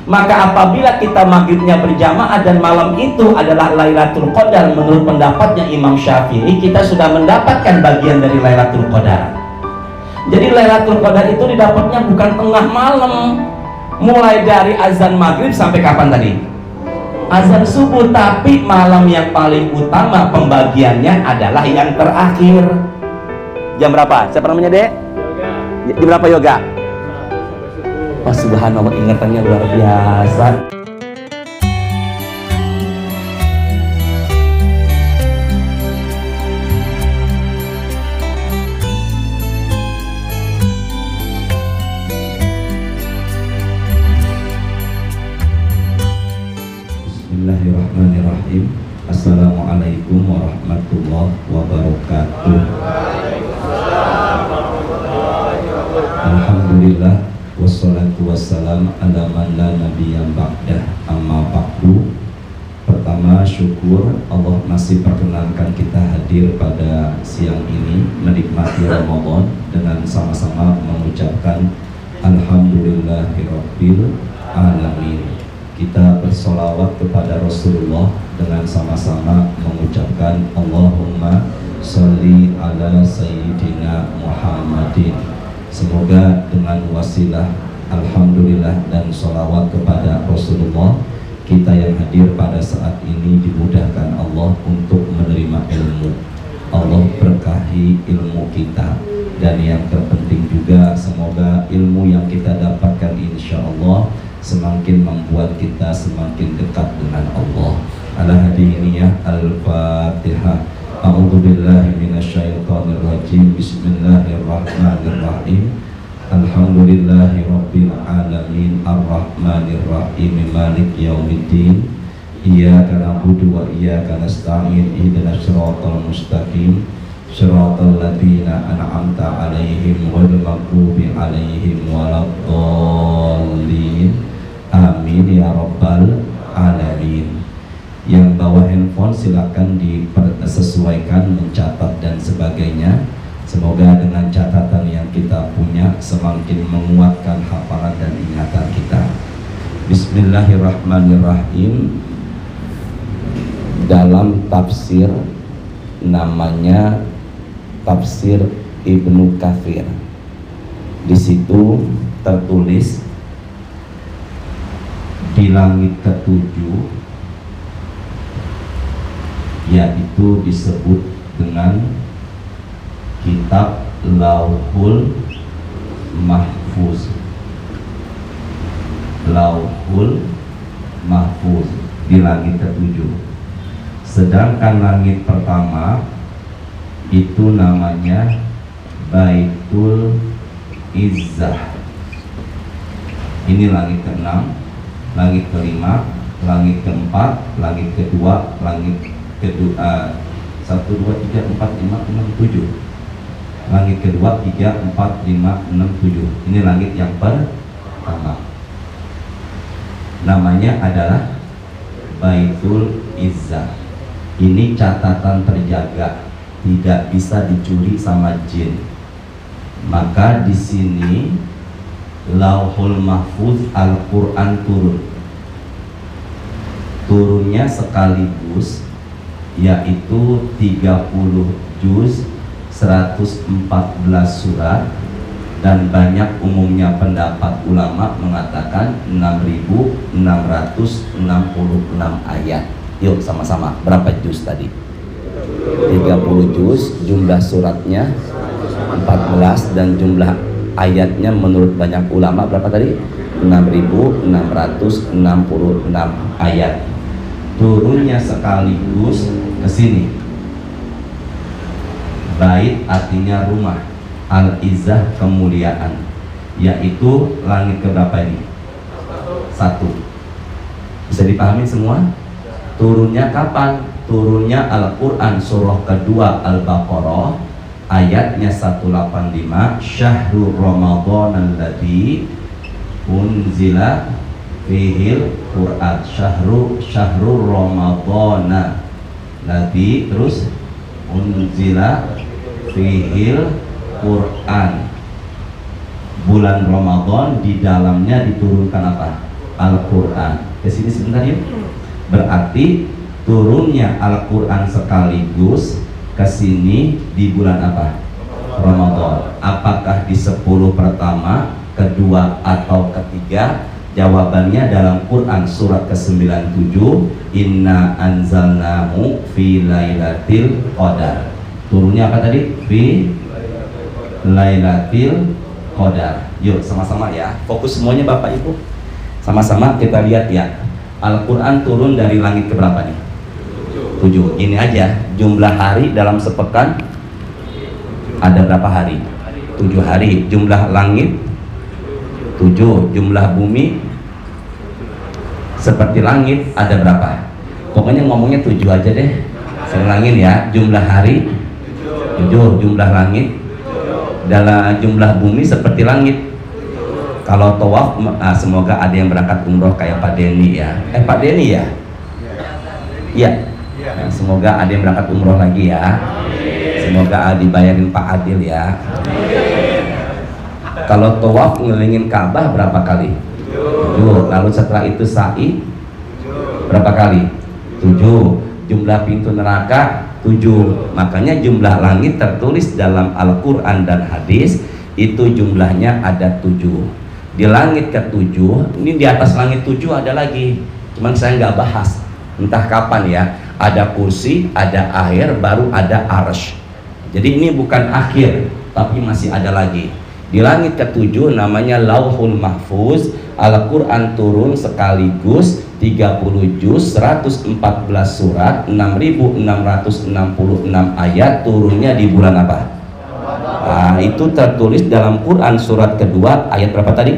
Maka apabila kita maghribnya berjamaah dan malam itu adalah Lailatul Qadar, menurut pendapatnya Imam Syafi'i, kita sudah mendapatkan bagian dari Lailatul Qadar. Jadi Lailatul Qadar itu didapatnya bukan tengah malam, mulai dari azan maghrib sampai kapan tadi? Azan subuh. Tapi malam yang paling utama pembagiannya adalah yang terakhir. Jam berapa? Siapa namanya, Dek? Yoga. Jam berapa yoga? Oh subhanallah, ingatannya luar biasa. Bismillahirrahmanirrahim. Assalamualaikum warahmatullahi wabarakatuh. Alhamdulillah, wassalatu wassalam ala man la nabiyya ba'dah, amma ba'du. Pertama, syukur Allah masih perkenankan kita hadir pada siang ini menikmati Ramadan dengan sama-sama mengucapkan Alhamdulillahirabbil alamin. Kita bersolawat kepada Rasulullah dengan sama-sama mengucapkan Allahumma sholli ala sayyidina Muhammadin. Semoga dengan wasilah Alhamdulillah dan sholawat kepada Rasulullah, kita yang hadir pada saat ini dimudahkan Allah untuk menerima ilmu. Allah berkahi ilmu kita, dan yang terpenting juga semoga ilmu yang kita dapatkan insya Allah semakin membuat kita semakin dekat dengan Allah. Al-Hadiniyah Al-Fatihah. A'udzubillahi minasyaitonirrajim. Bismillahirrahmanirrahim. Alhamdulillahi rabbil alamin, arrahmanirrahim, maliki yaumiddin. Iyyaka na'budu wa iyyaka nasta'in. Ihdinas siratal mustaqim, siratal ladzina an'amta 'alaihim ghairil maghdubi 'alaihim waladdallin. Amin ya rabbal alamin. Yang bawa handphone silakan disesuaikan, mencatat dan sebagainya. Semoga dengan catatan yang kita punya semakin menguatkan hafalan dan ingatan kita. Bismillahirrahmanirrahim. Dalam tafsir namanya tafsir Ibnu Katsir. Di situ tertulis di langit ketujuh, yaitu disebut dengan kitab Lauhul Mahfuz. Lauhul Mahfuz di langit ketujuh. Sedangkan langit pertama itu namanya Baitul Izzah. Ini langit keenam, langit kelima, langit keempat, langit kedua, langit kedua 1, 2, 3, 4, 5, 6, 7. Langit kedua 3, 4, 5, 6, 7. Ini langit yang pertama. Namanya adalah Baitul Izzah. Ini catatan terjaga, tidak bisa dicuri sama jin. Maka di sini Lauhul Mahfuz Al-Quran turunnya sekaligus, yaitu 30 juz, 114 surat, dan banyak umumnya pendapat ulama mengatakan 6.666 ayat. Yuk sama-sama, berapa juz tadi? 30 juz, jumlah suratnya 14, dan jumlah ayatnya menurut banyak ulama berapa tadi? 6.666 ayat. Turunnya sekaligus ke sini. Bait artinya rumah, Al-Izzah kemuliaan, yaitu langit keberapa ini? 1. Bisa dipahami semua? Turunnya kapan? Turunnya Al-Quran surah kedua Al-Baqarah, ayatnya 185. Syahrul Ramadan alladzi unzila fihil Quran. Syahrul Ramadana ladzi, terus unzila fihil Quran. Bulan Ramadan di dalamnya diturunkan apa? Al-Quran. Ke sini sebentar yuk. Berarti turunnya Al-Quran sekaligus ke sini di bulan apa? Ramadan. Apakah di 10 pertama, kedua, atau ketiga? Jawabannya dalam Quran surat ke-97, Inna anzalnahu fi lailatul qadar. Turunnya apa tadi? Fi lailatul qadar. Yuk sama-sama ya. Fokus semuanya Bapak Ibu. Sama-sama kita lihat ya. Al-Quran turun dari langit ke berapa nih? 7. Ini aja jumlah hari dalam sepekan ada berapa hari? 7 hari. Jumlah langit 7. Jumlah bumi seperti langit ada berapa? Pokoknya ngomongnya 7 aja deh. Saya ulangin ya. Jumlah hari 7. Jumlah langit dalam jumlah bumi seperti langit. Kalau tawaf, semoga ada yang berangkat umroh kayak Pak Denny ya. Pak Denny ya? Iya. Nah, semoga ada yang berangkat umroh lagi ya. Semoga dibayarin Pak Adil ya. Kalau tawaf ngelilingin Ka'bah berapa kali? 7. Lalu setelah itu sa'i berapa kali? 7. Jumlah pintu neraka 7. Makanya jumlah langit tertulis dalam Al-Quran dan hadis itu jumlahnya ada 7. Di langit ke-7, ini di atas langit 7 ada lagi, cuman saya nggak bahas entah kapan ya. Ada kursi, ada air, baru ada arsy. Jadi ini bukan akhir, tapi masih ada lagi. Di langit ke-7 namanya Lauhul Mahfuz. Al-Quran turun sekaligus 30 juz, 114 surat, 6.666 ayat. Turunnya di bulan apa? Nah, itu tertulis dalam Quran surat kedua ayat berapa tadi?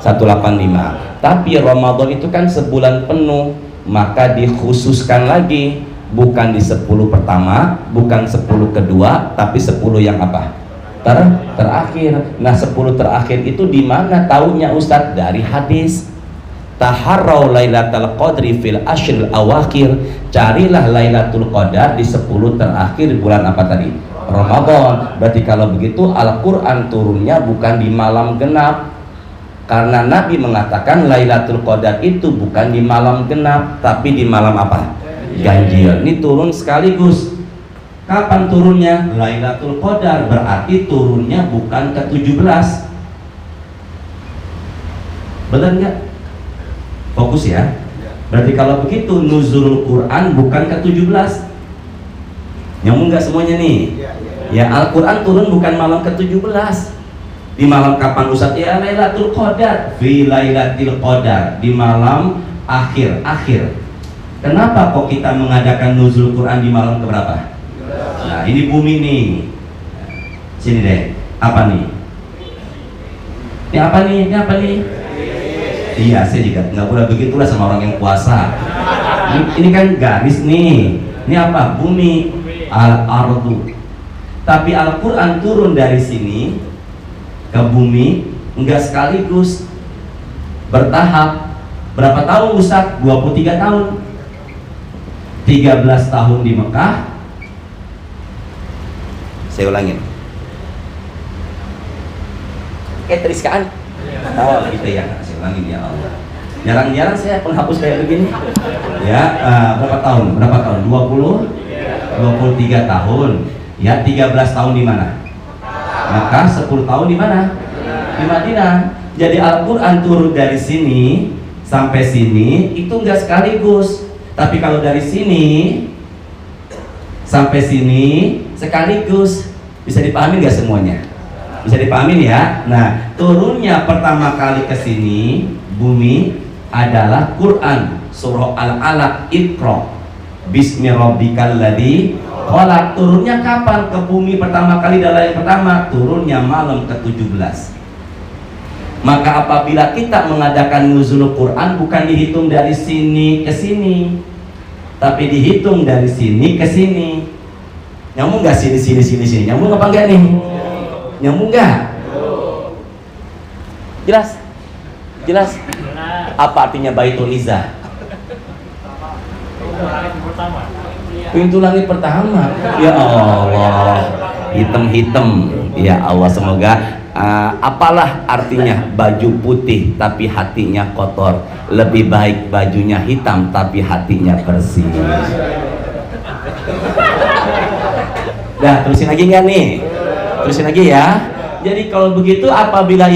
185. Tapi Ramadan itu kan sebulan penuh, maka dikhususkan lagi, bukan di 10 pertama, bukan 10 kedua, tapi 10 yang apa? Terakhir. Nah 10 terakhir itu di mana taunya Ustadz? Dari hadis. Taharrau lailatul qadri fil ashril awakhir. Carilah Lailatul Qadar di 10 terakhir bulan apa tadi? Ramadan. Berarti kalau begitu Al-Quran turunnya bukan di malam genap, karena Nabi mengatakan Lailatul Qadar itu bukan di malam genap, tapi di malam apa? Ganjil. Ini turun sekaligus. Kapan turunnya? Lailatul Qadar. Berarti turunnya bukan ke-17. Benar nggak? Fokus ya. Berarti kalau begitu nuzulul Quran bukan ke-17. Nyambung nggak semuanya nih? Ya, Al-Quran turun bukan malam ke-17. Di malam kapan Ustaz? Ya Lailatul Qadar, fi Lailatul Qadar, di malam akhir. Kenapa kok kita mengadakan nuzul Quran di malam keberapa? Nah, ini bumi nih. Sini deh. Apa nih? Ini apa nih? Ini apa nih? Iya, saya juga nggak boleh begitulah sama orang yang puasa. Ini kan garis nih. Ini apa? Bumi. Al-ardu. Tapi Al-Quran turun dari sini ke bumi enggak sekaligus, bertahap. Berapa tahun Ustaz? 23 tahun. 13 tahun di Mekah. Saya ulangin. Teriskan. Oh gitu ya, saya ulangin ya Allah. Jarang-jarang saya penghapus kayak begini. Ya, berapa tahun? 23 tahun. Ya, 13 tahun di mana? Maka 10 tahun di mana? Di Madinah. Jadi Al-Quran turun dari sini sampai sini itu enggak sekaligus. Tapi kalau dari sini sampai sini sekaligus. Bisa dipahami nggak semuanya? Bisa dipahami ya? Nah, turunnya pertama kali ke sini bumi adalah Quran surah Al-Alaq, Iqra bismi rabbikal ladzi khalaq. Turunnya kapan ke bumi pertama kali? Dalam yang pertama turunnya malam ke-17. Maka apabila kita mengadakan nuzul Quran bukan dihitung dari sini ke sini, tapi dihitung dari sini ke sini. Nyambung nggak? Sini. Nyambung apa enggak nih? Nyambung nggak? Jelas? Apa artinya Baitul Izzah? Pintu langit pertama. Ya Allah, hitam. Ya Allah, semoga Apalah artinya baju putih tapi hatinya kotor? Lebih baik bajunya hitam tapi hatinya bersih. Dah, terusin lagi nggak nih? Terusin lagi ya. Jadi kalau begitu apabila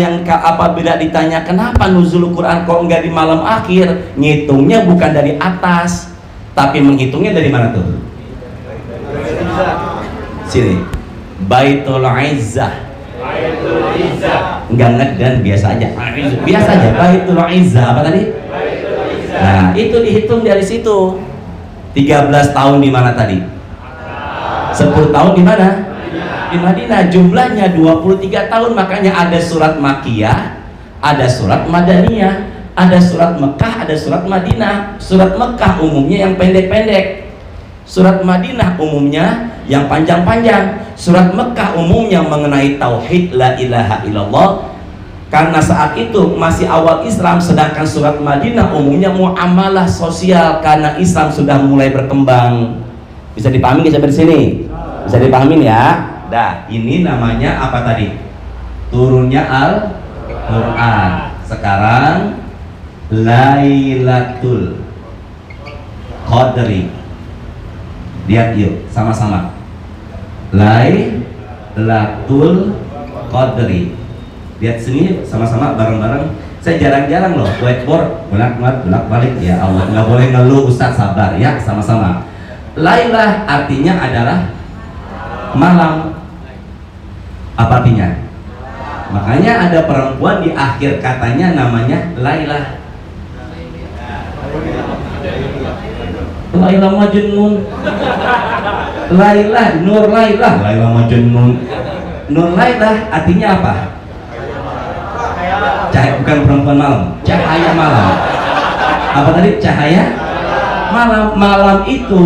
ditanya kenapa nuzul Quran kok nggak di malam akhir, ngitungnya bukan dari atas, tapi menghitungnya dari mana tuh? Sini, Baitul Izzah. Enggak ngedan, biasa aja. Biasa aja, Baitul Izzah. Apa tadi? Nah, itu dihitung dari situ. 13 tahun di mana tadi? 10 tahun di mana? Di Madinah. Jumlahnya 23 tahun. Makanya ada surat Makkiyah, ada surat Madaniyah, ada surat Mekah, ada surat Madinah. Surat Mekah umumnya yang pendek-pendek, surat Madinah umumnya yang panjang-panjang. Surat Mekah umumnya mengenai tauhid la ilaha illallah, karena saat itu masih awal Islam. Sedangkan surat Madinah umumnya muamalah sosial, karena Islam sudah mulai berkembang. Bisa dipahami nggak sampai di sini? Bisa dipahamin ya? Dah, ini namanya apa tadi? Turunnya Al-Quran. Sekarang Lailatul Qadri. Lihat yuk, sama-sama. Lailatul Qadri. Lihat sini sama-sama bareng-bareng. Saya jarang-jarang loh whiteboard bolak-balik ya Allah. Nggak boleh ngeluh, Ustaz, sabar ya, sama-sama. Lailah artinya adalah malam. Apa artinya? Makanya ada perempuan di akhir katanya namanya Lailah. Lailah Majnun. Lailah, Nur Lailah, Lailah Majnun. Nur Lailah artinya apa? Cahaya, bukan perempuan malam, cahaya malam. Apa tadi? Cahaya malam. Malam itu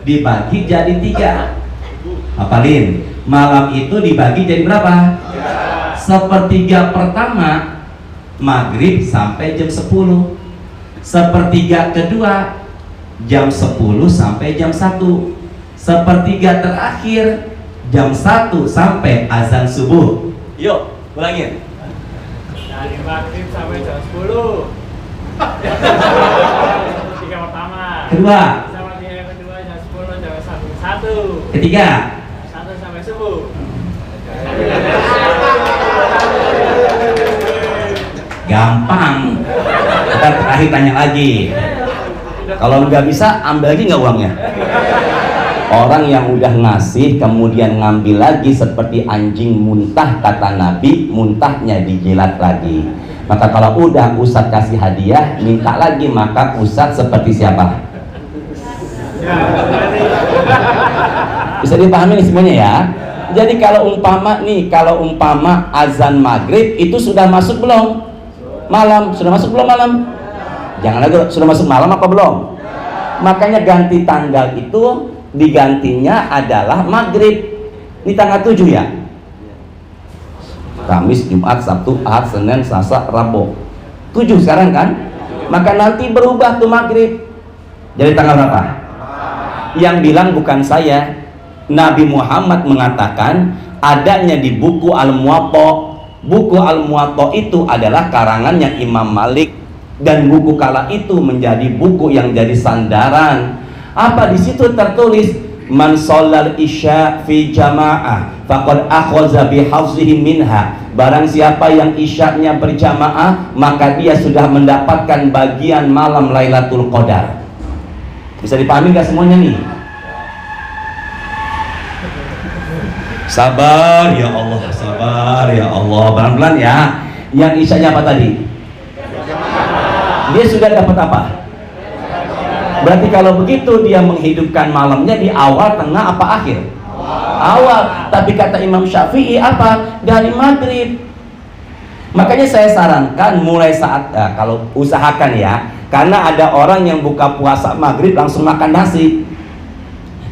dibagi jadi 3. Hafalin, malam itu dibagi jadi berapa? 1/3 pertama maghrib sampai jam 10. 1/3 kedua jam 10 sampai jam 1. 1/3 terakhir jam 1 sampai azan subuh. Yuk, ulangin. Dari maghrib sampai jam 10. 3 pertama. Kedua. Sama 3 kedua jam 10 jam 1. Ketiga. 1 sampai subuh. Gampang. Ntar terakhir tanya lagi. Kalau nggak bisa, ambil lagi nggak uangnya? Orang yang udah ngasih kemudian ngambil lagi seperti anjing muntah, kata Nabi, muntahnya dijilat lagi. Maka kalau udah Ustadz kasih hadiah, minta lagi, maka Ustadz seperti siapa? Bisa dipahami nih semuanya ya. Jadi kalau umpama azan maghrib itu sudah masuk belum? Malam, sudah masuk belum malam? Jangan lagi, sudah masuk malam apa belum? Makanya ganti tanggal itu digantinya adalah maghrib. Ini tanggal 7 ya? Kamis, Jumat, Sabtu, Ahad, Senin, Selasa, Rabu. 7 sekarang kan? Maka nanti berubah tuh maghrib. Jadi tanggal berapa? Yang bilang bukan saya. Nabi Muhammad mengatakan adanya di buku Al-Muwatta. Buku Al-Muwatta itu adalah karangannya Imam Malik, dan buku kala itu menjadi buku yang jadi sandaran. Apa di situ tertulis? Man shallal isya fi jamaah faqad akhadha bi hafzihi minha. Barang siapa yang isyaknya berjamaah, maka dia sudah mendapatkan bagian malam Lailatul Qadar. Bisa dipahami nggak semuanya nih? Sabar ya Allah, sabar ya Allah, pelan-pelan ya. Yang isyaknya apa tadi? Dia sudah dapat apa? Berarti kalau begitu dia menghidupkan malamnya di awal, tengah, apa akhir? Awal. Tapi kata Imam Syafi'i apa? Dari maghrib. Makanya saya sarankan mulai saat kalau usahakan ya, karena ada orang yang buka puasa maghrib langsung makan nasi.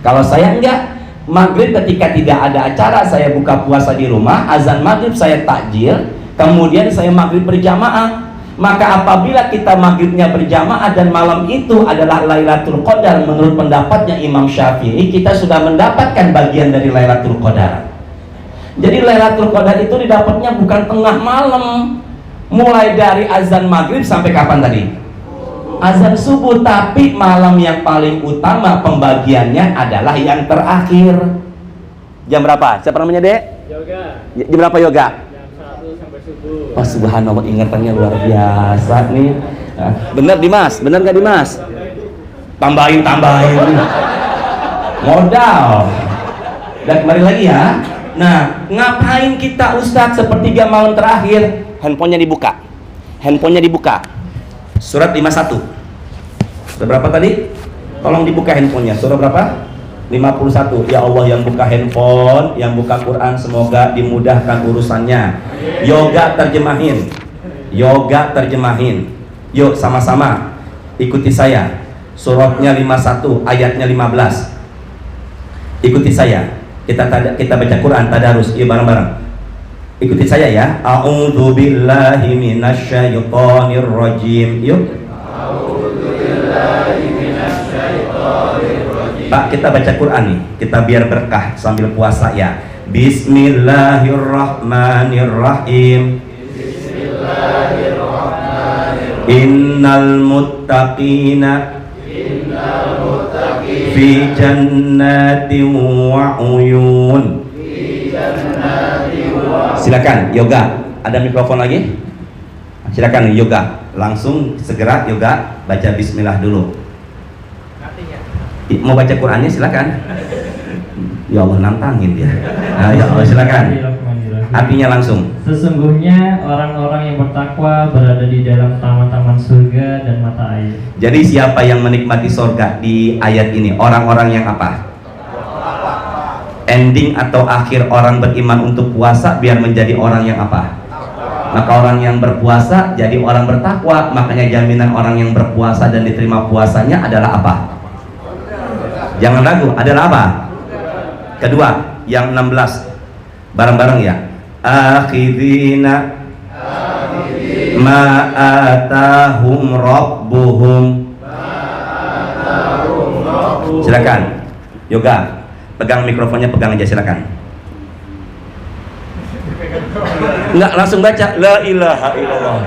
Kalau saya enggak, maghrib ketika tidak ada acara saya buka puasa di rumah, azan maghrib saya takjil, kemudian saya maghrib berjamaah. Maka apabila kita maghribnya berjamaah dan malam itu adalah Lailatul Qadar, menurut pendapatnya Imam Syafi'i, kita sudah mendapatkan bagian dari Lailatul Qadar. Jadi Lailatul Qadar itu didapatnya bukan tengah malam, mulai dari azan maghrib sampai kapan tadi? Azan subuh. Tapi malam yang paling utama pembagiannya adalah yang terakhir. Jam berapa? Siapa namanya, Dek? Yoga. Jam berapa yoga? Jam 1 sampai subuh. Oh, subhanallah, ingatannya luar biasa nih. Bener Dimas? Bener nggak Dimas? Tambahin modal. Dan kembali lagi ya. Nah, ngapain kita Ustadz sepertiga malam terakhir? Handphonenya dibuka. Surat 51. Surat berapa tadi? Tolong dibuka handphonenya. Surat berapa? 51. Ya Allah, yang buka handphone, yang buka Quran, semoga dimudahkan urusannya. Yoga terjemahin. Yuk sama-sama ikuti saya. Suratnya 51, ayatnya 15. Ikuti saya. Kita baca Quran tadarus. Yuk bareng-bareng. Ikuti saya ya. A'udzu billahi minasyaitonir rajim. Yuk. Pak, kita baca Quran nih. Kita biar berkah sambil puasa ya. Bismillahirrahmanirrahim. Innal muttaqina fi jannatin wa uyun. Silakan yoga, ada mikrofon lagi? Silakan yoga, langsung segera yoga baca bismillah dulu. Mau baca Qurannya silakan. Ya Allah, nantangin dia. Nah, ya Allah, silakan. Artinya langsung. Sesungguhnya orang-orang yang bertakwa berada di dalam taman-taman surga dan mata air. Jadi siapa yang menikmati surga di ayat ini? Orang-orang yang apa? Ending atau akhir orang beriman untuk puasa biar menjadi orang yang apa? Maka orang yang berpuasa jadi orang bertakwa. Makanya jaminan orang yang berpuasa dan diterima puasanya adalah apa? Jangan ragu, adalah apa? Kedua, yang 16. Bareng-bareng ya. Akhidina ma atahum rabbuhum. Silakan yoga, pegang mikrofonnya, pegang aja, silakan. Enggak, langsung baca la ilaha illallah.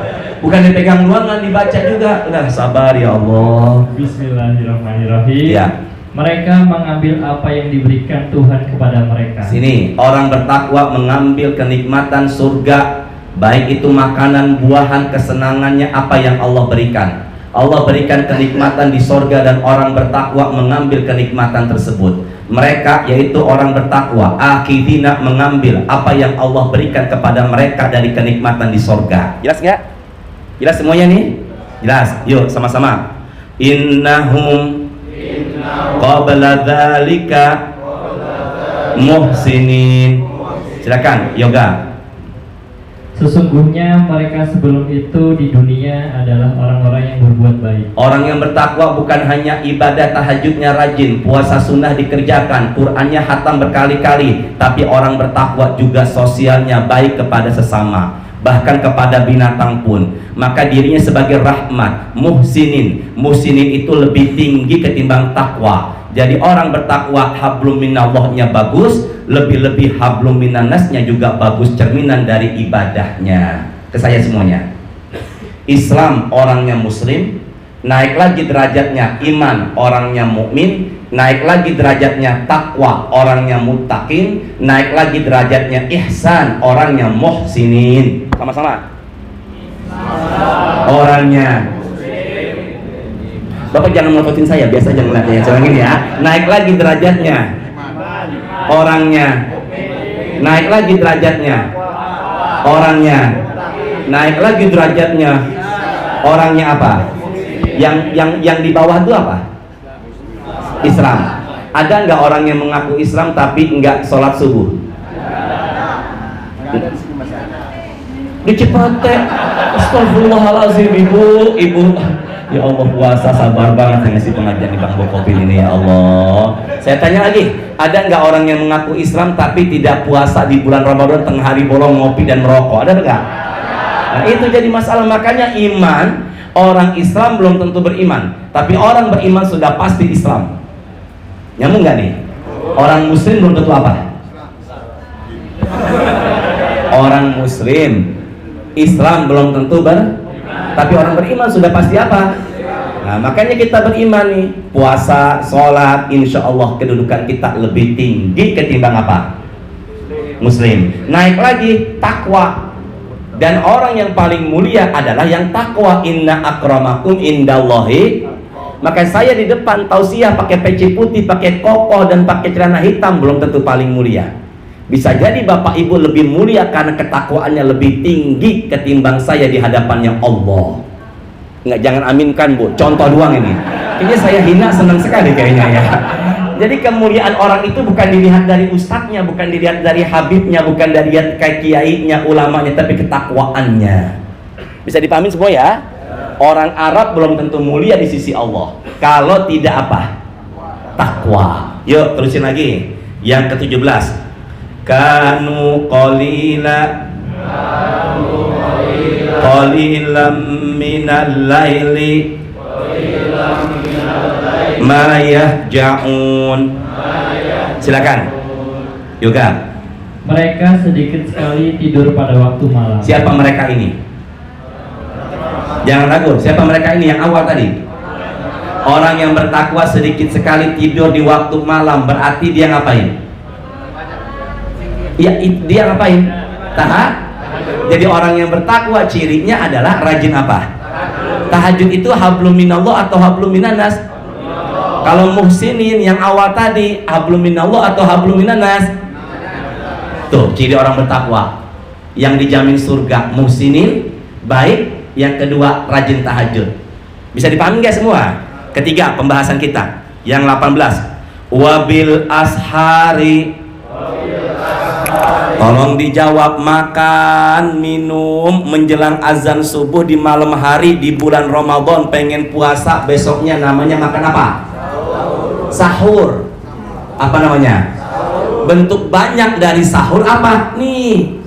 Bukan dipegang doang, nggak dibaca juga. Udah sabar ya Allah. Bismillahirrahmanirrahim. Ya. Mereka mengambil apa yang diberikan Tuhan kepada mereka. Sini, orang bertakwa mengambil kenikmatan surga, baik itu makanan, buahan, kesenangannya, apa yang Allah berikan. Allah berikan kenikmatan di surga dan orang bertakwa mengambil kenikmatan tersebut. Mereka, yaitu orang bertakwa, akhidina, mengambil apa yang Allah berikan kepada mereka dari kenikmatan di surga. Jelas nggak? Jelas semuanya nih? Jelas. Yuk sama-sama. Innahum qabla dzalika muhsinin. Silakan yoga. Sesungguhnya mereka sebelum itu di dunia adalah orang-orang yang berbuat baik. Orang yang bertakwa bukan hanya ibadah tahajudnya rajin, puasa sunnah dikerjakan, Qur'annya hatam berkali-kali, tapi orang bertakwa juga sosialnya baik kepada sesama, bahkan kepada binatang pun. Maka dirinya sebagai rahmat, muhsinin. Muhsinin itu lebih tinggi ketimbang takwa. Jadi orang bertakwa hablum minallahnya bagus, lebih-lebih hablum minannasnya juga bagus, cerminan dari ibadahnya. Ke saya semuanya. Islam orangnya muslim, naik lagi derajatnya iman orangnya mukmin, naik lagi derajatnya takwa orangnya muttaqin, naik lagi derajatnya ihsan orangnya muhsinin. Sama-sama. Orangnya. Bapak jangan melototin saya, biasa aja ngeliatnya, jangan gini ya. Naik lagi derajatnya orangnya, naik lagi derajatnya orangnya, naik lagi derajatnya orangnya apa? Yang di bawah itu apa? Islam. Ada nggak orang yang mengaku Islam tapi nggak sholat subuh? Di Cipete. Astagfirullahaladzim, ibu. Ya Allah, puasa sabar banget ngasih pengajian di Bang Bokopil ini, ya Allah. Saya tanya lagi, ada nggak orang yang mengaku Islam tapi tidak puasa di bulan Ramadan, tengah hari bolong ngopi dan merokok? Ada nggak? Nah, itu jadi masalah. Makanya iman, orang Islam belum tentu beriman, tapi orang beriman sudah pasti Islam. Nyambung nggak nih? Orang Muslim belum tentu apa? Orang muslim, Islam belum tentu tapi orang beriman sudah pasti apa? Nah, makanya kita beriman nih, puasa, sholat, insya Allah kedudukan kita lebih tinggi ketimbang apa? Muslim. Naik lagi takwa, dan orang yang paling mulia adalah yang takwa. Inna akramakum indallahi. Maka saya di depan tausiah pakai peci putih, pakai kokoh dan pakai celana hitam belum tentu paling mulia. Bisa jadi bapak ibu lebih mulia karena ketakwaannya lebih tinggi ketimbang saya di hadapannya Allah. Nggak, jangan aminkan bu, contoh doang ini. Kayaknya saya hina senang sekali kayaknya ya. Jadi kemuliaan orang itu bukan dilihat dari ustadznya, bukan dilihat dari habibnya, bukan dari kiainya, ulamanya, tapi ketakwaannya. Bisa dipahami semua ya? Orang Arab belum tentu mulia di sisi Allah kalau tidak apa? Takwa. Yuk terusin lagi. Yang ke-17. Kanu qalilan minal laili ma yahja'un. Silakan Yoga. Mereka sedikit sekali tidur pada waktu malam. Siapa mereka ini? Jangan ragu, siapa mereka ini yang awal tadi? Orang yang bertakwa sedikit sekali tidur di waktu malam, berarti dia ngapain? Ya, dia ngapain? Jadi orang yang bertakwa cirinya adalah rajin apa? Tahajud itu hablum minallah atau hablum minanas? Kalau muhsinin yang awal tadi hablum minallah atau hablum minanas? Tuh ciri orang bertakwa yang dijamin surga. Muhsinin baik, yang kedua rajin tahajud. Bisa dipahami nggak semua? Ketiga pembahasan kita yang 18. Wabil ashari. Tolong dijawab. Makan, minum menjelang azan subuh di malam hari di bulan Ramadan, pengen puasa besoknya, namanya makan apa? Sahur. Apa namanya? Bentuk banyak dari sahur apa? Nih,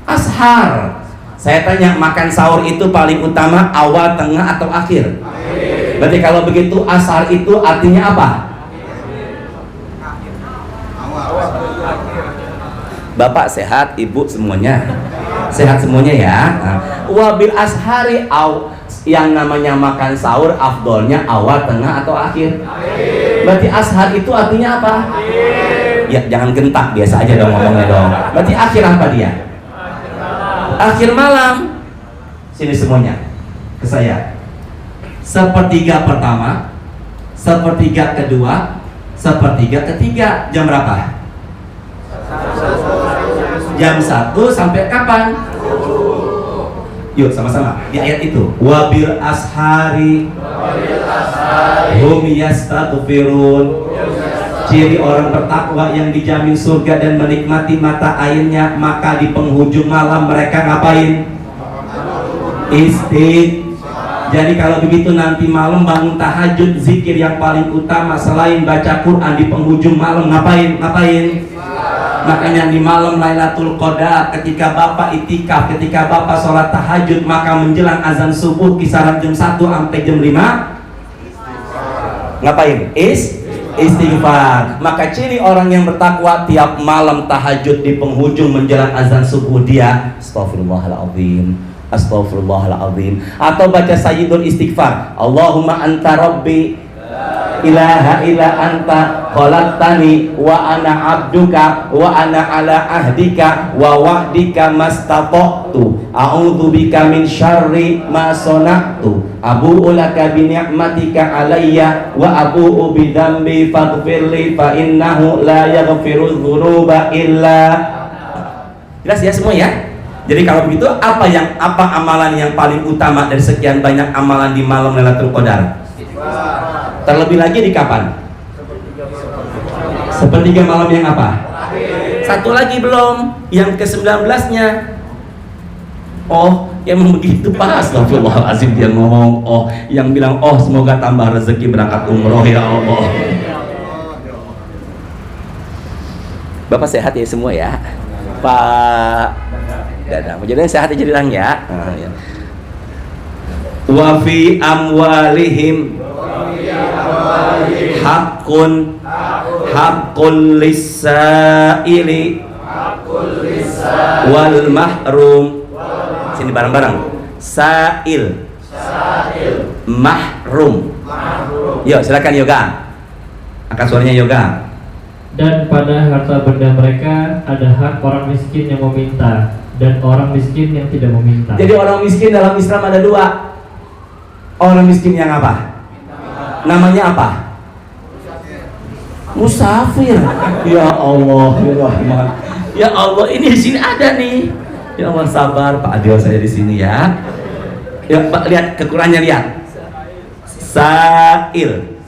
ashar. Saya tanya, makan sahur itu paling utama awal, tengah, atau akhir? Berarti kalau begitu ashar itu artinya apa? Bapak sehat, ibu semuanya sehat semuanya ya. Nah, wabil ashari yang namanya makan sahur afdolnya awal, tengah, atau akhir? Berarti ashar itu artinya apa? Ya jangan gentak, biasa aja dong ngomongnya dong. Berarti akhir apa dia? Akhir malam. Sini semuanya ke saya. Sepertiga pertama, sepertiga kedua, sepertiga ketiga. Jam berapa? Jam 1 sampai kapan? Yuk sama-sama di ayat itu. Wabil ashari hum yastaghfirun. Ciri orang bertakwa yang dijamin surga dan menikmati mata airnya, maka di penghujung malam mereka ngapain? Jadi kalau begitu nanti malam bangun tahajud, zikir yang paling utama selain baca Quran di penghujung malam ngapain? Makanya di malam Lailatul Qadar, ketika Bapak itikaf, ketika Bapak sholat tahajud, maka menjelang azan subuh kisaran jam 1 sampai jam 5 ngapain? Istighfar. Maka ciri orang yang bertakwa tiap malam tahajud di penghujung menjelang azan subuh dia Astaghfirullahaladzim, Astaghfirullahaladzim, atau baca sayyidul istighfar, Allahumma anta rabbi ilaha illa anta khalaqtani wa ana abduka wa ana ala ahdika wa wa'dika mastata'tu a'udzu bika min syarri ma sana'tu abu'u laka bi ni'matika alayya wa abu'u bi dzambi faghfirli fa innahu la yaghfiru dzunuba illa. Jelas ya semua ya? Jadi kalau begitu apa amalan yang paling utama dari sekian banyak amalan di malam Lailatul Qadar? Terlebih lagi di kapan? Sepertiga malam yang apa? Satu lagi belum, yang ke-19-nya. Oh, emang begitu Pak? Astagfirullahaladzim, dia ngomong oh, yang bilang oh semoga tambah rezeki berangkat umroh ya Allah. Bapak sehat ya semua ya? Pak Dadang, jadi sehat aja dilang ya. Wa fi amwalihim haqqun lis-sa'ili wal mahrum. Sini bareng-bareng. Sa'il, mahrum. Yuk silakan yoga. Angkat suaranya yoga. Dan pada harta benda mereka ada hak orang miskin yang meminta dan orang miskin yang tidak meminta. Jadi orang miskin dalam Islam ada dua. Orang miskin yang apa? Namanya apa? Musafir. Ya Allah, ya Rahman. Ya Allah, ini di sini ada nih. Ya Allah, sabar Pak Adil, saya di sini ya. Ya Pak, lihat kekurangannya, lihat. Sa'il,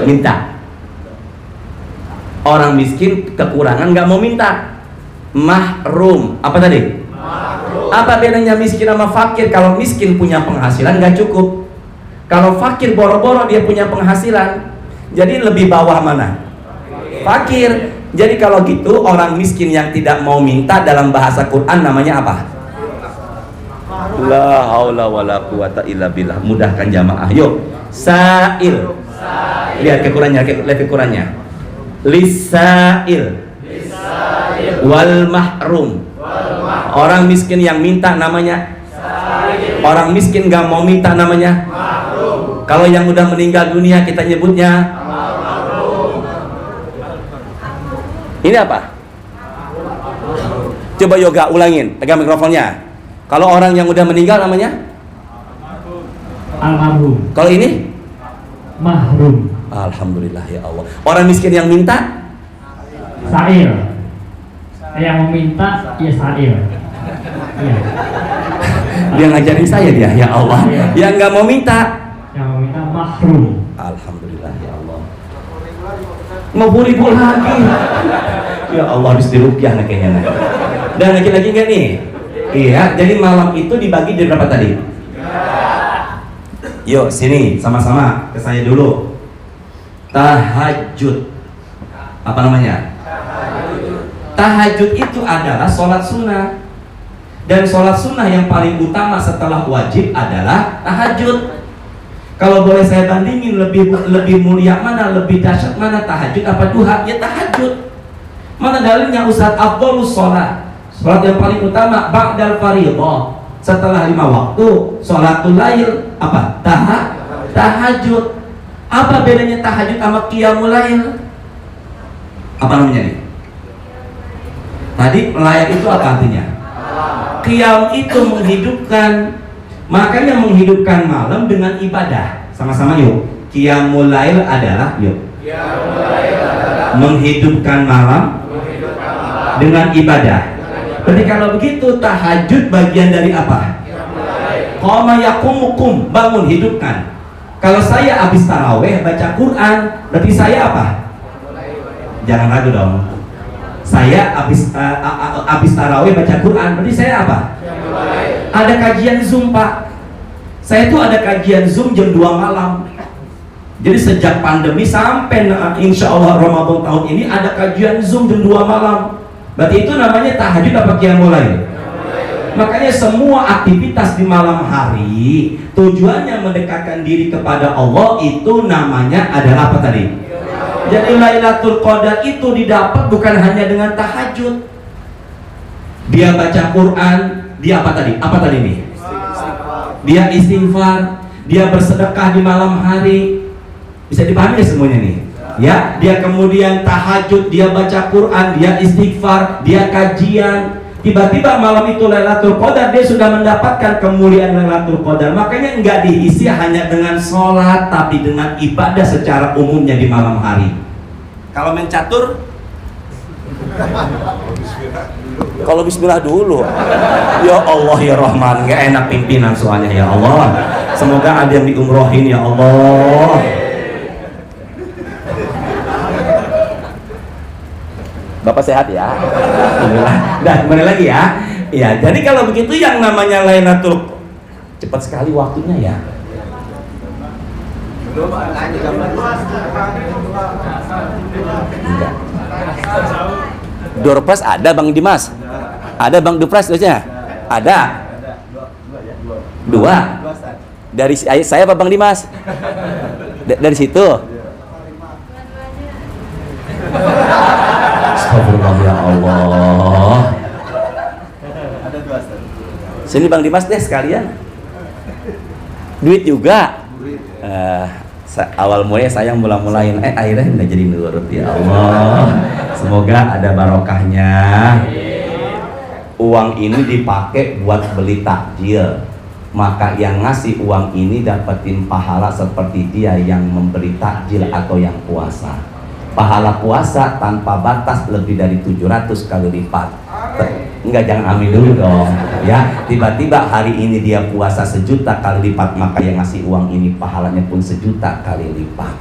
minta. Orang miskin kekurangan nggak mau minta. Mahrum, apa tadi? Apa bedanya miskin sama fakir? Kalau miskin punya penghasilan nggak cukup. Kalau fakir boro-boro dia punya penghasilan. Jadi lebih bawah mana? Fakir. Jadi kalau gitu orang miskin yang tidak mau minta dalam bahasa Quran namanya apa? La haula wala quwata illa billah. Mudahkan jamaah. Yuk. Sa'il. Lihat kekurangannya, lihat kekurangannya. Lisail wal mahrum. Orang miskin yang minta namanya orang miskin gak mau minta namanya mahrum. Kalau yang udah meninggal dunia kita nyebutnya mahrum. Ini apa? Coba yoga ulangin, pegang mikrofonnya. Kalau orang yang udah meninggal namanya Almarhum. Kalau ini Mahrum. alhamdulillah ya Allah. Orang miskin yang minta Sa'il. Yang meminta ya sa'il. Iya. dia ngajarin saya dia, ya Allah. Yang nggak mau minta, Yang meminta mahrum. alhamdulillah ya Allah. Mau ribu lagi. Ya Allah, harus dirukyah nih kayaknya. Dan lagi-lagi nggak nih? Iya. Jadi malam itu dibagi jadi berapa tadi? Yuk sini sama-sama ke saya dulu. Tahajud. Apa namanya? Tahajud itu adalah sholat sunnah. Dan sholat sunnah yang paling utama setelah wajib adalah tahajud. Kalau boleh saya bandingin, lebih mulia mana, lebih dahsyat mana, tahajud apa duha? Ya tahajud. Mana dalilnya Ustaz? Afdhalus sholat, sholat yang paling utama ba'dal fardhah, setelah 5 waktu. Sholatul lail apa? Tahajud. Apa bedanya tahajud sama qiyamul lail? Apa namanya nih? Tadi lail itu apa artinya? Qiyam itu menghidupkan. Makanya menghidupkan malam dengan ibadah. Sama-sama yuk. Qiyamul lail adalah yuk. Menghidupkan malam dengan ibadah. Berarti kalau begitu tahajud bagian dari apa? Qama yaqumukum, bangun, hidupkan. Kalau saya habis taraweh baca Quran, berarti saya apa? Jangan ragu dong. Saya habis taraweh baca Quran, berarti saya apa? Ada kajian Zoom Pak. Saya tuh ada kajian Zoom jam 2 malam. Jadi sejak pandemi sampai insya Allah Ramadan tahun ini ada kajian Zoom jam 2 malam. Berarti itu namanya tahajud apa qiyamul lail? Makanya semua aktivitas di malam hari tujuannya mendekatkan diri kepada Allah, itu namanya adalah apa tadi? Jadi Lailatul Qadar itu didapat bukan hanya dengan tahajud. Dia baca Quran, dia apa tadi? Apa tadi nih? Dia istighfar, dia bersedekah di malam hari. Bisa dipahami ya semuanya nih? Ya, dia kemudian tahajud, dia baca Quran, dia istighfar, dia kajian. Tiba-tiba malam itu Lailatul Qadar, dia sudah mendapatkan kemuliaan Lailatul Qadar. Makanya enggak diisi hanya dengan sholat, tapi dengan ibadah secara umumnya di malam hari. Kalau main catur, kalau bismillah dulu. Ya Allah ya Rahman, nggak enak pimpinan soalnya ya Allah. Semoga ada yang diumrohin ya Allah. Bapak sehat ya. Nah, kembali lagi ya. Ya, jadi kalau begitu yang namanya Lailatul, cepat sekali waktunya ya. Doorpress ada Bang Dimas? Ada Bang Doorpress dosnya? Ada. 2. Dari saya apa Bang Dimas? Dari situ. Astagfirullah ya Allah. Sini Bang Dimas deh sekalian. Duit juga. Awal mulai saya mula-mulain, akhirnya nggak jadi nurut ya Allah. Semoga ada barokahnya. Uang ini dipakai buat beli takjil, maka yang ngasih uang ini dapetin pahala seperti dia yang memberi takjil atau yang puasa. Pahala puasa tanpa batas lebih dari 700 kali lipat. Enggak, jangan amin dulu dong ya. Tiba-tiba hari ini dia puasa 1 juta kali lipat, maka yang ngasih uang ini pahalanya pun 1 juta kali lipat.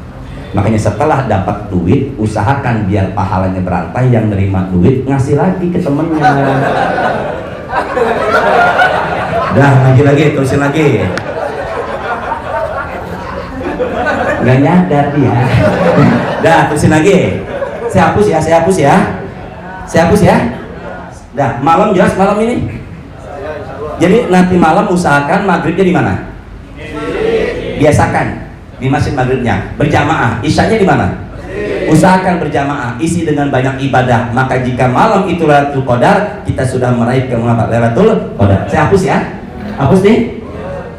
Makanya setelah dapat duit, usahakan biar pahalanya berantai. Yang nerima duit ngasih lagi ke temennya. Dah, lagi terusin lagi. Nggak nyadar dia. Dah, terusin lagi. Saya hapus ya. Dah, malam jelas malam ini. Jadi nanti malam usahakan maghribnya di mana? Biasakan di masjid maghribnya berjamaah. Isyanya di mana? Usahakan berjamaah, isi dengan banyak ibadah. Maka jika malam itu Lailatul Qadar, kita sudah meraih kemenangan Lailatul Qadar. Saya hapus ya. Hapus nih.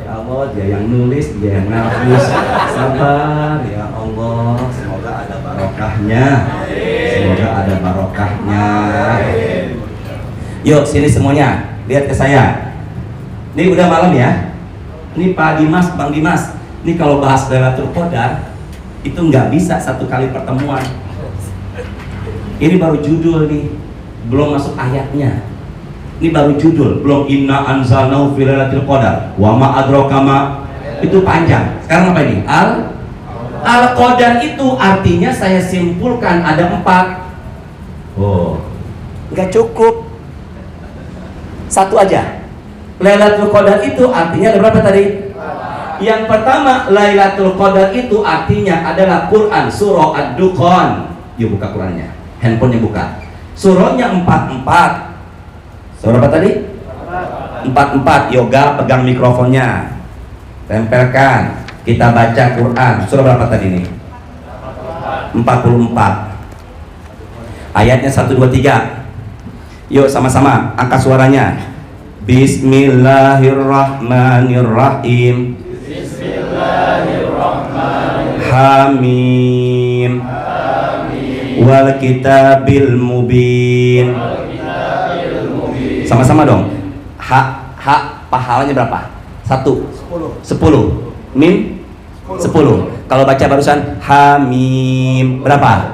Ya Allah, dia yang nulis, dia yang ngapus. Sabar ya Allah. Semoga ada barokahnya. Yuk sini semuanya, lihat ke saya. Ini udah malam ya. Ini Pak Dimas, Bang Dimas. Ini kalau bahas Lailatul Qadar itu nggak bisa 1 kali pertemuan. Ini baru judul nih, belum masuk ayatnya. Ini baru judul, belum inna anzalnahu fi lailatul qadar wa ma adraka ma. Itu panjang. Sekarang apa ini? Al-Qadar itu artinya saya simpulkan ada 4. Nggak cukup. 1 aja. Lailatul Qadar itu artinya ada berapa tadi? Yang pertama, Lailatul Qadar itu artinya adalah Quran surah Ad-Dukhan. Yuk buka Qurannya, handphonenya buka. Surahnya 44. Surah apa tadi? 44. Yoga pegang mikrofonnya, tempelkan. Kita baca Quran. Surah berapa tadi nih? 44. Ayatnya 1, 2, 3. Yuk sama-sama angkat suaranya. Bismillahirrahmanirrahim. Hamim. Wal kitabil mubin. Sama-sama dong. Pahalanya berapa? 1. 10. Mim 10. Kalau baca barusan Hamim berapa?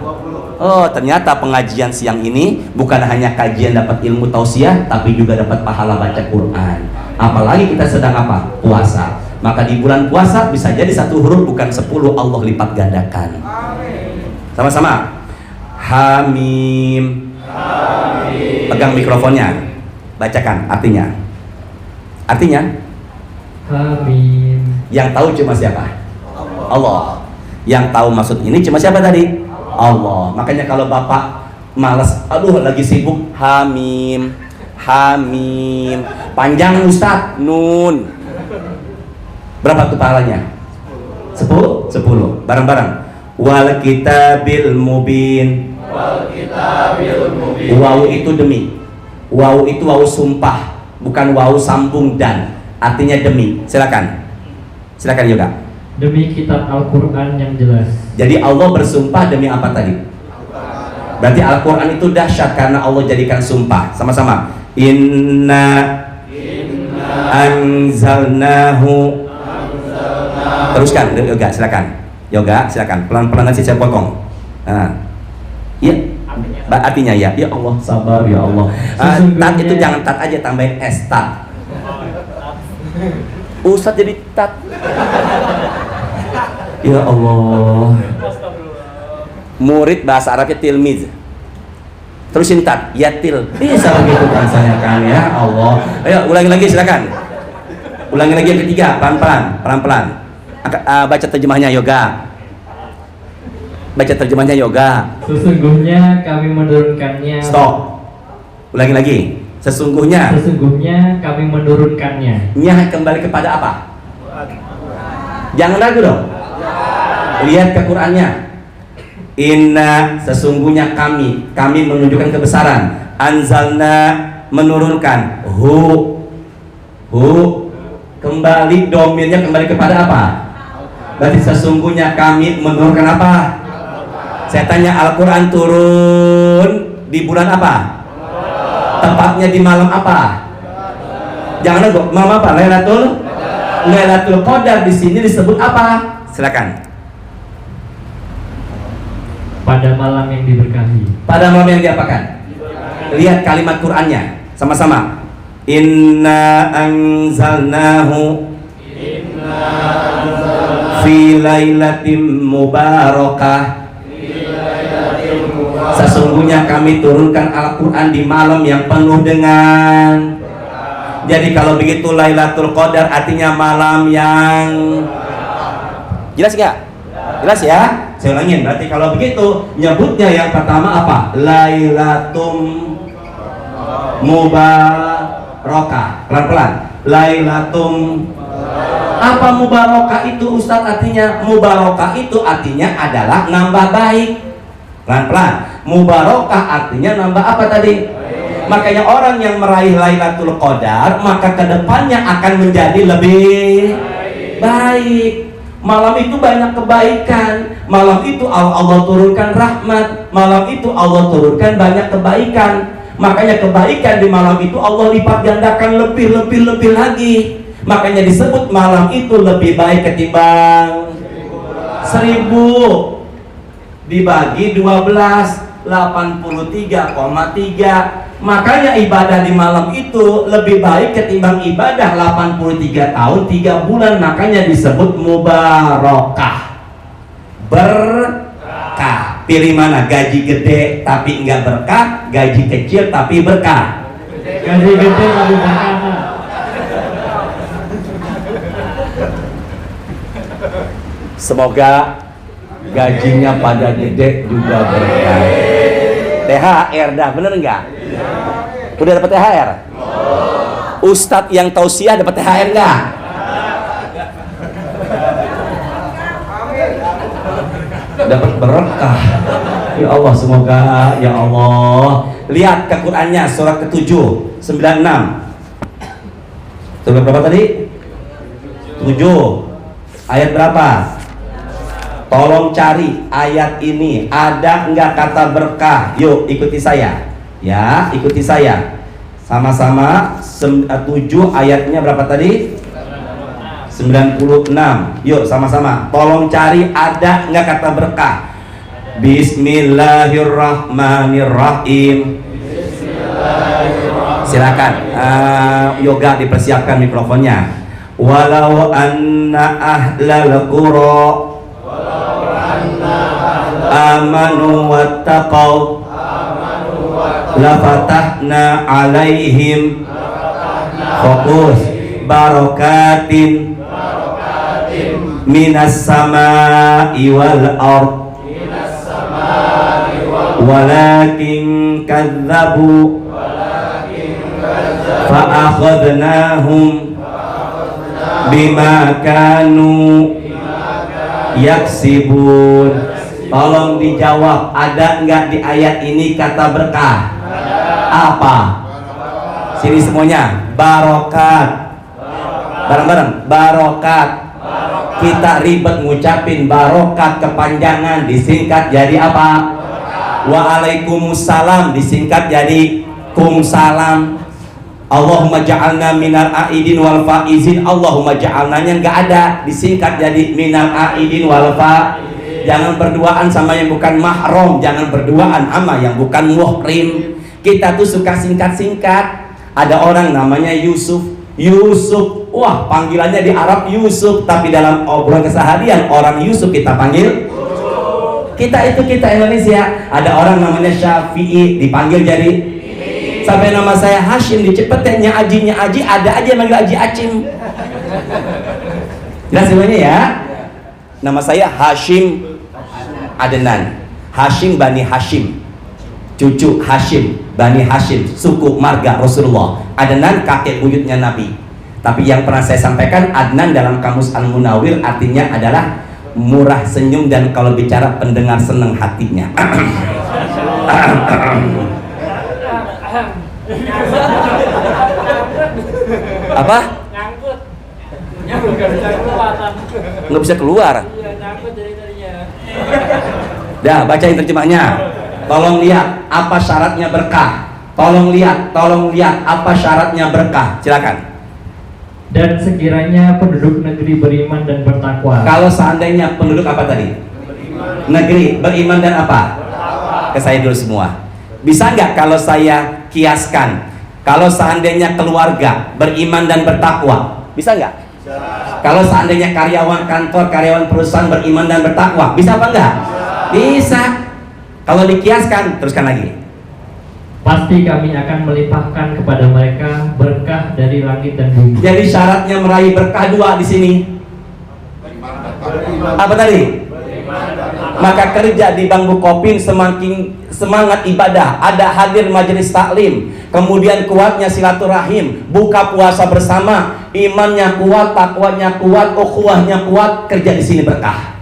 Oh, ternyata pengajian siang ini bukan hanya kajian dapat ilmu tausiah, tapi juga dapat pahala baca Quran. Apalagi kita sedang apa? Puasa. Maka di bulan puasa bisa jadi 1 huruf bukan 10 Allah lipat gandakan. Sama-sama. Hamim. Pegang mikrofonnya. Bacakan artinya. Artinya? Hamim. Yang tahu cuma siapa? Allah. Yang tahu maksud ini cuma siapa tadi? Allah. Makanya kalau bapak malas, aduh lagi sibuk, Hamim, panjang Ustaz, Nun. Berapa tuh pahalanya? 10. Bareng-bareng. Wal kitabil mubin. Waw itu demi. Waw itu waw sumpah, bukan waw sambung dan. Artinya demi. Silakan juga. Demi kitab Al-Quran yang jelas. Jadi Allah bersumpah demi apa tadi? Berarti Al-Quran itu dahsyat karena Allah jadikan sumpah. Sama-sama. Inna anzalnahu. Teruskan, Yoga silakan. Pelan-pelan nanti saya potong. Iya. Artinya ya. Ya Allah, sabar ya Allah. Tat itu jangan tat aja, tambahin S, tat. Ustaz jadi tat. Ya Allah. Murid bahasa Arabnya tilmiz. Terusin tat, yatil. Bisa begitu kan saya kan ya Allah. Ayo ulangi lagi silakan. Ulangi lagi yang ketiga, pelan-pelan. Baca terjemahnya Yoga. Sesungguhnya kami menurunkannya. Stop. Ulangi lagi. Sesungguhnya kami menurunkannya. Nya kembali kepada apa? Jangan ragu dong. Lihat ke Qurannya. Inna sesungguhnya kami menunjukkan kebesaran. Anzalna menurunkan. Hu kembali domirnya kembali kepada apa? Berarti sesungguhnya kami menurunkan apa? Saya tanya, Al-Quran turun di bulan apa? Tepatnya di malam apa? Jangan lupa malam apa? Lailatul Qadar di sini disebut apa? Silakan. Pada malam yang diberkahi. Pada malam yang diapakan? Lihat kalimat Qur'annya sama-sama. Inna anzalnahu fi lailatin mubarakah. Sesungguhnya kami turunkan Al-Quran di malam yang penuh dengan. Jadi kalau begitu Lailatul Qadar artinya malam yang. Jelas nggak? Jelas ya? Saya ulangin. Berarti kalau begitu nyebutnya yang pertama apa? Lailatum Mubarakah. Pelan-pelan. Lailatum. Apa mubarakah itu Ustadz artinya? Mubarakah itu artinya adalah nambah baik. Pelan-pelan. Mubarakah artinya nambah apa tadi? Makanya orang yang meraih Lailatul Qadar maka kedepannya akan menjadi lebih baik. Malam itu banyak kebaikan. Malam itu Allah turunkan rahmat. Malam itu Allah turunkan banyak kebaikan. Makanya kebaikan di malam itu Allah lipat gandakan lebih lagi. Makanya disebut malam itu lebih baik ketimbang 1000 dibagi 12 83,3. Makanya ibadah di malam itu lebih baik ketimbang ibadah 83 tahun 3 bulan. Makanya disebut mubarakah, berkah. Pilih mana? Gaji gede tapi enggak berkah, gaji kecil tapi berkah. Gaji gede lebih berkah. Semoga gajinya pada gede juga berkah. THR dah, bener nggak? Udah dapat THR? Ustadz yang tausiah dapat THR nggak? Dapat berkah. Ya Allah, semoga ya Allah. Lihat ke Qur'annya surat ke-7 96. Surat berapa tadi? 7. Ayat berapa? Tolong cari ayat ini ada enggak kata berkah. Yuk ikuti saya. Ya, ikuti saya. Sama-sama 7 ayatnya berapa tadi? 96. Yuk sama-sama. Tolong cari ada enggak kata berkah. Bismillahirrahmanirrahim. Silakan. Yoga dipersiapkan mikrofonnya. Walau anna ahlal qura amanu wattaqau lafatahna alaihim fokus barakatin minas samai wal ard walakin kadzabu fa akhadnahum bima kanu yaksibun. Tolong dijawab, ada enggak di ayat ini kata berkah? Apa? Sini semuanya. Barokat. Bareng-bareng. Barokat. Kita ribet ngucapin barokat kepanjangan, disingkat jadi apa? Waalaikumsalam disingkat jadi kumsalam. Allahumma ja'alna minal aidin wal faizin. Allahumma ja'alnanya enggak ada, disingkat jadi minal aidin wal faizin. Jangan berduaan sama yang bukan mahram, jangan berduaan sama yang bukan muhrim. Kita tuh suka singkat-singkat. Ada orang namanya Yusuf. Wah, panggilannya di Arab Yusuf, tapi dalam obrolan keseharian orang Yusuf kita panggil. Kita Indonesia. Ada orang namanya Syafi'i, dipanggil jadi. Sampai nama saya Hashim dicepetin, Aji ada aja yang manggil Aji Acim. Jelas semuanya ya. Nama saya Hashim Adnan, Hashim Bani Hashim, cucu Hashim Bani Hashim, suku marga Rasulullah. Adnan kakek buyutnya Nabi. Tapi yang pernah saya sampaikan, Adnan dalam kamus Al-Munawwir artinya adalah murah senyum, dan kalau bicara pendengar senang hatinya. Apa? Nyangkut. Nyangkut gak bisa keluar. Nggak bisa keluar. Iya, nyangkut dari tadinya. Dah, bacain terjemahnya. Tolong lihat apa syaratnya berkah. Tolong lihat apa syaratnya berkah. Silakan. Dan sekiranya penduduk negeri beriman dan bertakwa. Kalau seandainya penduduk apa tadi? Negeri beriman dan apa? Ke saya dulu semua. Bisa nggak kalau saya kiaskan? Kalau seandainya keluarga beriman dan bertakwa, bisa nggak? Kalau seandainya karyawan kantor, karyawan perusahaan beriman dan bertakwa, bisa apa enggak? Bisa. Kalau dikiaskan, teruskan lagi. Pasti kami akan melimpahkan kepada mereka berkah dari langit dan bumi. Jadi syaratnya meraih berkah dua di sini. Apa tadi? Maka kerja di Bang Bukopin semakin semangat ibadah, ada hadir majelis taklim, kemudian kuatnya silaturahim, buka puasa bersama, imannya kuat, takwanya kuat, ukhuwahnya kuat, kerja di sini berkah.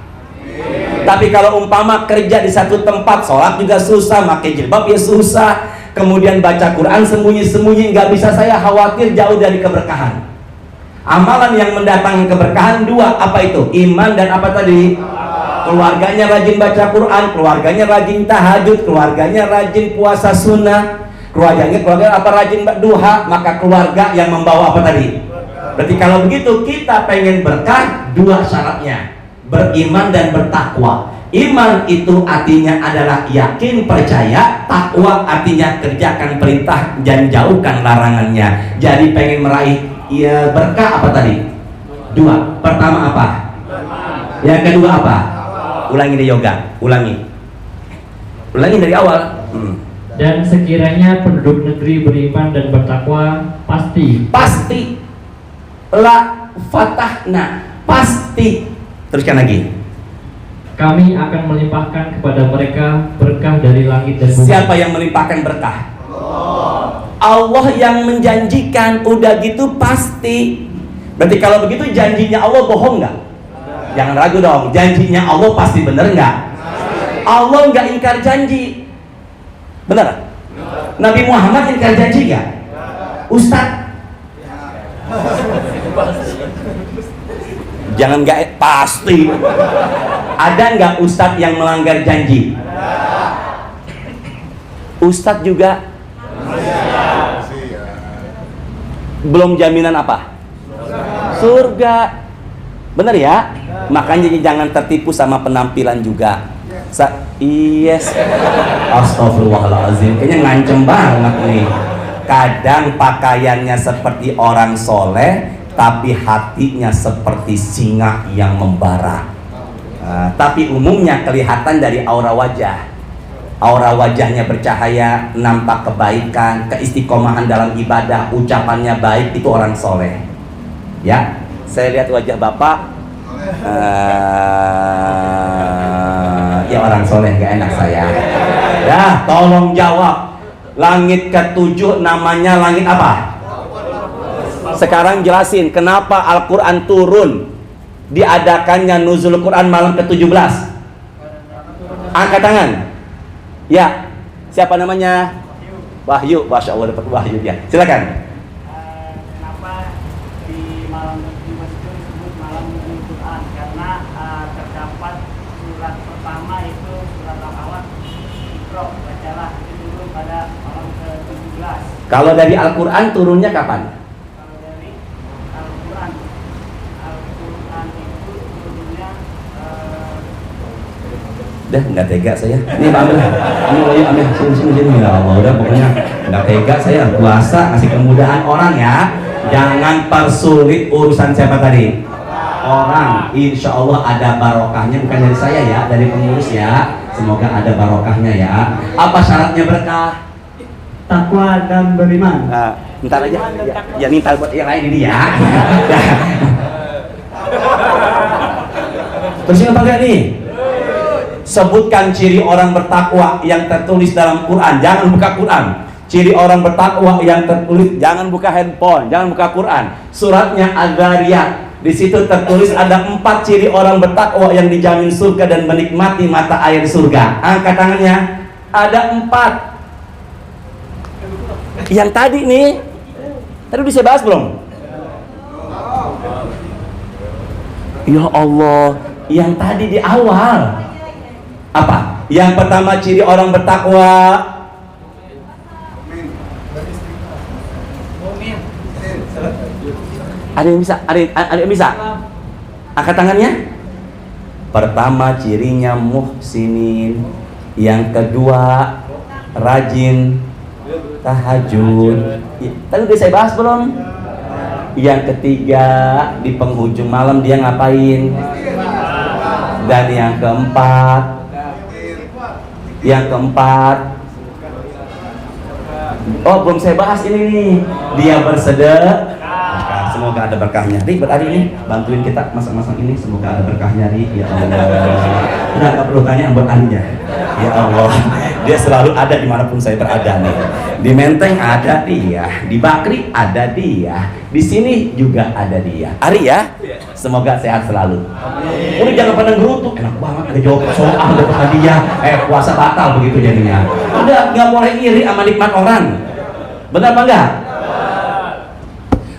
Tapi kalau umpama kerja di satu tempat, sholat juga susah, pakai jilbab ya susah, kemudian baca Quran sembunyi-sembunyi, nggak bisa, saya khawatir jauh dari keberkahan. Amalan yang mendatangkan keberkahan dua, apa itu? Iman dan apa tadi? Keluarganya rajin baca Quran, keluarganya rajin tahajud, keluarganya rajin puasa sunnah, keluarga apa rajin duha, maka keluarga yang membawa apa tadi? Berarti kalau begitu kita pengen berkah, dua syaratnya, beriman dan bertakwa. Iman itu artinya adalah yakin, percaya. Takwa artinya kerjakan perintah dan jauhkan larangannya. Jadi pengen meraih ya berkah apa tadi? Dua. Pertama apa? Yang kedua apa? Ulangi deh yoga, ulangi dari awal. Dan sekiranya penduduk negeri beriman dan bertakwa, pasti la fatahna, pasti. Teruskan lagi. Kami akan melimpahkan kepada mereka berkah dari langit dan bumi. Siapa yang melimpahkan berkah? Allah yang menjanjikan. Udah gitu pasti. Berarti kalau begitu janjinya Allah bohong nggak? Jangan ragu dong, janjinya Allah pasti bener nggak? Allah nggak ingkar janji, bener? Nabi Muhammad ingkar janji nggak? Ustadz? Jangan nggak, pasti. Ada nggak Ustadz yang melanggar janji? Ustadz juga? Belum jaminan apa? Surga. Bener ya? Makanya jangan tertipu sama penampilan juga. Yes. Astagfirullahaladzim. Kayaknya ngancem banget nih. Kadang pakaiannya seperti orang soleh, tapi hatinya seperti singa yang membara. Tapi umumnya kelihatan dari aura wajah. Aura wajahnya bercahaya, nampak kebaikan, keistiqomahan dalam ibadah, ucapannya baik, itu orang soleh. Ya, saya lihat wajah bapak. Ya orang soleh, gak enak saya. Ya, tolong jawab. Langit ke-7 namanya langit apa? Sekarang jelasin kenapa Al-Quran turun. Diadakannya nuzul Quran malam ke-17. Angkat tangan. Ya, siapa namanya? Wahyu. Masya Allah dapat Wahyu dia. Silakan. Kenapa di malam ke-17 itu disebut malam nuzul Quran? Karena terdapat surat pertama itu surat Al-Alaq, Iqra, bacalah, itu turun pada malam ke-17. Kalau dari Al-Quran turunnya kapan? Kalau dari Al-Quran itu turunnya Dah nggak tega saya. Ini ambil, ambil sini. Ya Allah, udah pokoknya nggak tega saya. Puasa ngasih kemudahan orang ya. Jangan persulit urusan siapa tadi? Orang. Insya Allah ada barokahnya, bukan dari saya ya, dari pengurus ya. Semoga ada barokahnya ya. Apa syaratnya berkah? Takwa dan beriman. Ntar aja. Ya minta buat yang lain ini ya. Terus apa enggak nih? Sebutkan ciri orang bertakwa yang tertulis dalam Quran. Jangan buka Quran. Ciri orang bertakwa yang tertulis, jangan buka handphone, jangan buka Quran. Suratnya Al-Zariyat Di situ tertulis ada 4 ciri orang bertakwa yang dijamin surga dan menikmati mata air surga. Angkat tangannya. Ada 4. Yang tadi nih, tadi udah saya bahas belum? Ya Allah, yang tadi di awal apa? Yang pertama ciri orang bertakwa. Ada yang bisa? Ada yang bisa? Angkat tangannya. Pertama cirinya muhsinin. Yang kedua rajin tahajud. Tadi udah saya bahas belum? Yang ketiga di penghujung malam dia ngapain? Dan yang keempat oh belum saya bahas ini nih, dia bersedekah. Semoga ada berkahnya. Ri, berari ini bantuin kita masang-masang ini, semoga ada berkahnya Ri. Ya Allah. Udah gak perlu tanya buat Anda. Ya Allah, dia selalu ada dimanapun saya berada nih. Di Menteng ada dia, di Bakri ada dia, di sini juga ada dia. Ari ya, semoga sehat selalu. Udah jangan pada ngerutuk, enak banget ada jawab soal dapat hadiah. Puasa batal begitu jadinya. Udah nggak boleh iri sama nikmat orang. Benar apa enggak?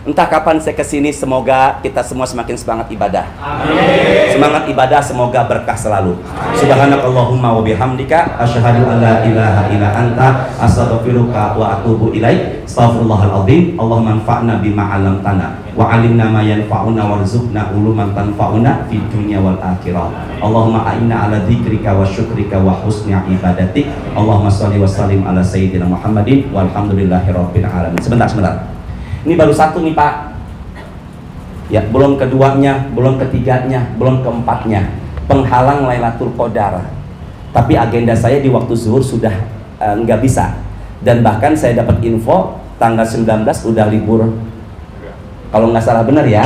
Entah kapan saya kesini, semoga kita semua semakin semangat ibadah. Amin. Semangat ibadah, semoga berkah selalu. Subhanakallahumma wa bihamdika asyhadu an la ilaha illa anta astaghfiruka wa atubu ilaik. Astaghfirullahal azim. Allahumma anfa'na bima 'allamtana wa 'allimna ma yanfa'una warzuqna uluman tanfa'una fid dunya wal akhirah. Allahumma a'inna 'ala dzikrika wa syukrika wa husni ibadatik. Allahumma shalli wa sallim ala sayyidina Muhammadin walhamdulillahirabbil alamin. Sebentar. Ini baru satu nih Pak. Ya, belum keduanya, belum ketiganya, belum keempatnya. Penghalang Lailatul Qadar. Tapi agenda saya di waktu zuhur sudah nggak bisa. Dan bahkan saya dapat info tanggal 19 udah libur. Kalau nggak salah benar ya.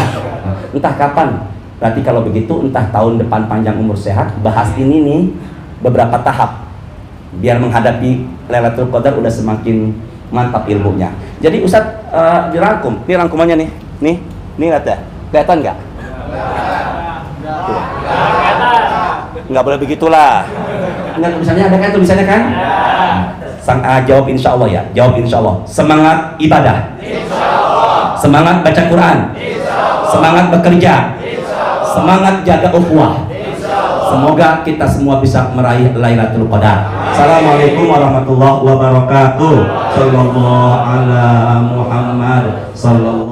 Entah kapan. Berarti kalau begitu entah tahun depan panjang umur sehat, bahas ini nih beberapa tahap. Biar menghadapi Lailatul Qadar udah semakin mantap ilmunya. Jadi Ustadz dirangkum. Ini rangkumannya nih. Nih lihat ya. Kelihatan nggak? Nggak boleh begitulah. Enggak, tulisannya ada kan? Tulisannya kan? Jawab insya Allah ya. Jawab insya Allah. Semangat ibadah. Semangat baca Quran. Semangat bekerja. Semangat jaga ukhuwah. Semoga kita semua bisa meraih Lailatul Qadar. Assalamualaikum warahmatullahi wabarakatuh. Sallallahu ala Muhammad sallallahu